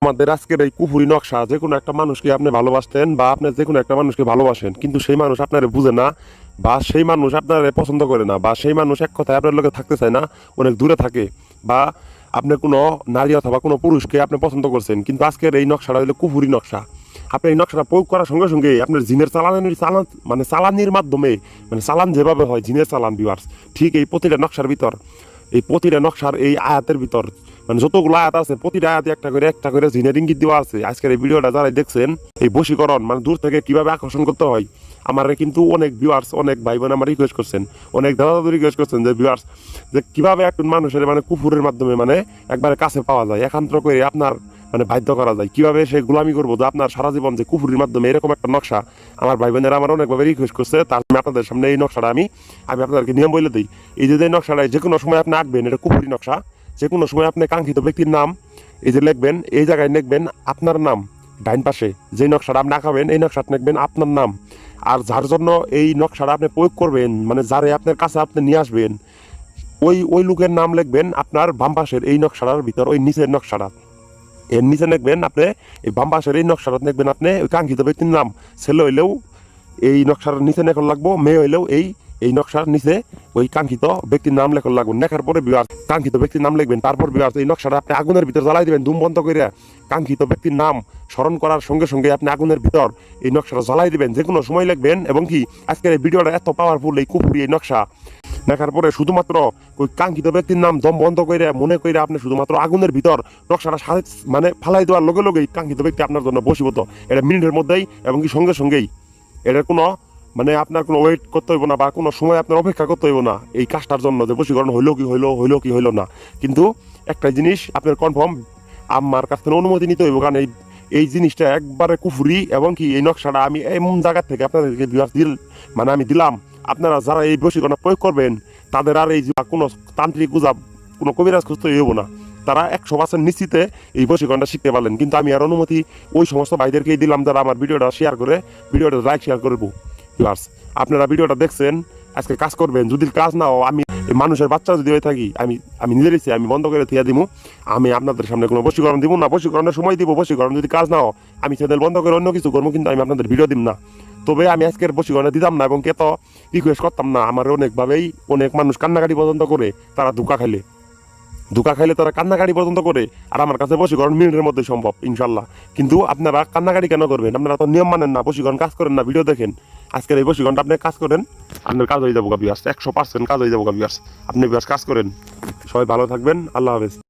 আমাদের আজকের এই কুফুরি নকশা, যে কোনো একটা মানুষকে আপনি ভালোবাসতেন বা আপনি যে কোনো একটা মানুষকে ভালোবাসেন, কিন্তু সেই মানুষ আপনার বুঝে না, বা সেই মানুষ আপনার পছন্দ করে না, বা সেই মানুষ এক কথায় আপনার লোকে থাকতে চায় না, অনেক দূরে থাকে, বা আপনি কোনো নারী অথবা কোনো পুরুষকে আপনি পছন্দ করছেন, কিন্তু আজকের এই নকশাটা হলো কুফুরি নকশা। আপনি এই নকশাটা প্রয়োগ করার সঙ্গে সঙ্গে আপনার জিনের চালানির মাধ্যমে, মানে চালান যেভাবে হয় জিনের চালান ভিউয়ার্স, ঠিক এই প্রতিটা নকশার ভিতর, এই প্রতিটা নকশার এই আয়াতের ভিতর, মানে যতগুলো আয়াত আছে প্রতিটা আয়াতে একটা করে জিনের ইঙ্গিত দেওয়া আছে। আজকের এই ভিডিওটা যারা দেখছেন, এই বশীকরণ মানে দূর থেকে কিভাবে আকর্ষণ করতে হয়, আমার কিন্তু অনেক ভিউয়ার্স, অনেক ভাই বোন আমার রিকোয়েস্ট করছেন, অনেক দাদা দাদু রিকোয়েস্ট করছেন যে ভিউয়ার্স, যে কিভাবে একজন মানুষের মানে কুফুরের মাধ্যমে মানে একবারে কাছে পাওয়া যায়, একান্ত করে আপনার মানে বাধ্য করা যায়, কিভাবে সে গোলামি করবো যে আপনার সারা জীবন যে কুফুরির মাধ্যমে, এরকম একটা নকশা আমার ভাই বোনেরা আমার অনেকভাবে রিকোয়েস্ট করছে। তার আমি আপনাদের সামনে এই নকশাটা আমি আপনাদেরকে নিয়ম বলে দিই। এই যে নকশাটা যে কোনো সময় আপনি আঁকবেন, এটা কুফুরি নকশা। যে কোনো সময় আপনি কাঙ্ক্ষিত ব্যক্তির নাম এই যে লিখবেন, এই জায়গায় লিখবেন আপনার নাম, ডাইন পাশে যে নকশাটা আপনি আঁকাবেন এই নকশাটা লিখবেন আপনার নাম। আর যার জন্য এই নকশাটা আপনি প্রয়োগ করবেন, মানে যারে আপনার কাছে আপনি নিয়ে আসবেন, ওই লোকের নাম লিখবেন আপনার বাম পাশের এই নকশাটার ভিতর, ওই নিচের নকশাটা এর নিচে লিখবেন আপনি, এই বাম পাশের এই নকশাটা লিখবেন আপনি ওই কাঙ্ক্ষিত ব্যক্তির নাম। ছেলে হইলেও এই নকশার নিচে লেখন লাগবো, মেয়ে হইলেও এই নকশার নিচে ওই কাঙ্ক্ষিত ব্যক্তির নাম লেখন লাগবে। লেখার পরে কাঙ্ক্ষিত ব্যক্তির নাম লিখবেন। তারপর এই নকশাটা আপনি আগুনের ভিতর জ্বালাই দিবেন, ধূম বন্ধ করে। কাঙ্ক্ষিত ব্যক্তির নাম স্মরণ করার সঙ্গে সঙ্গে আপনি আগুনের ভিতর এই নকশাটা জ্বালাই দিবেন, যে কোনো সময় লিখবেন। এবং কি আজকের এই ভিডিওটা এত পাওয়ারফুল, এই কুফুরি এই নকশা দেখার পরে শুধুমাত্র ওই কাঙ্ক্ষিত ব্যক্তির নাম দম বন্ধ করে মনে করে আপনি শুধুমাত্র আগুনের ভিতর নকশাটা মানে ফালাই দেওয়ার লগে লগেই কাঙ্ক্ষিত ব্যক্তি আপনার জন্য বশীভূত। এটা মিনিটের মধ্যেই, এবং কি সঙ্গে সঙ্গেই। এটার কোনো মানে আপনার কোনো ওয়েট করতে হইব না, বা কোনো সময় আপনার অপেক্ষা করতে হইব না এই কাজটার জন্য, যে বশীকরণ হইলো কি হইলো না। কিন্তু একটা জিনিস আপনার কনফার্ম, আমার কাছ থেকে অনুমতি নিতে হইব, কারণ এই জিনিসটা একবারে কুফুরি। এবং কি এই নকশাটা আমি এমন জায়গা থেকে আপনাদেরকে মানে আমি দিলাম, আপনারা যারা এই বশীকরণ প্রয়োগ করবেন তাদের আর এই কোনো তান্ত্রিক গুজব, কোনো কবিরাজ খুঁজতে হইব না। তারা 100% নিশ্চিতে এই বশীকরণটা শিখতে পারলেন। কিন্তু আমি আর অনুমতি ওই সমস্ত ভাইদেরকেই দিলাম যারা আমার ভিডিওটা শেয়ার করে, ভিডিওটা লাইক শেয়ার করবো। আপনারা ভিডিওটা দেখছেন, আজকে কাজ করবেন। যদি কাজ না হয়, আমি মানুষের বাচ্চা যদি হয়ে থাকি, আমি নিজের ইচ্ছে আমি বন্ধ করে থিয়া দিব। আমি আপনাদের সামনে কোনো বশীকরণ দিব না, বশীকরণের সময় দিব। বশীকরণ যদি কাজ না হয়, আমি চ্যানেল বন্ধ করে অন্য কিছু করবো, কিন্তু আমি আপনাদের ভিডিও দিব না। তবে আমি আজকের বশীকরণে দিতাম না, এবং কে তো রিকোয়েস্ট করতাম না। আমার অনেকভাবেই অনেক মানুষ কান্নাকাটি পর্যন্ত করে, তারা ধোঁকা খাইলে তারা কান্নাকাটি পর্যন্ত করে। আর আমার কাছে বশীকরণ মিনিটের মধ্যে সম্ভব ইনশাল্লাহ। কিন্তু আপনারা কান্নাকাটি কেন করবেন? আপনারা তো নিয়ম মানেন না, বশীকরণ কাজ করেন না, ভিডিও দেখেন। আজকের এই বশীকরণটা আপনি কাজ করেন, আপনার কাজ হয়ে যাবো ভিউয়ার্স, 100% কাজ হয়ে যাবো ভিউয়ার্স। আপনি ভিউয়ার্স কাজ করেন। সবাই ভালো থাকবেন, আল্লাহ হাফেজ।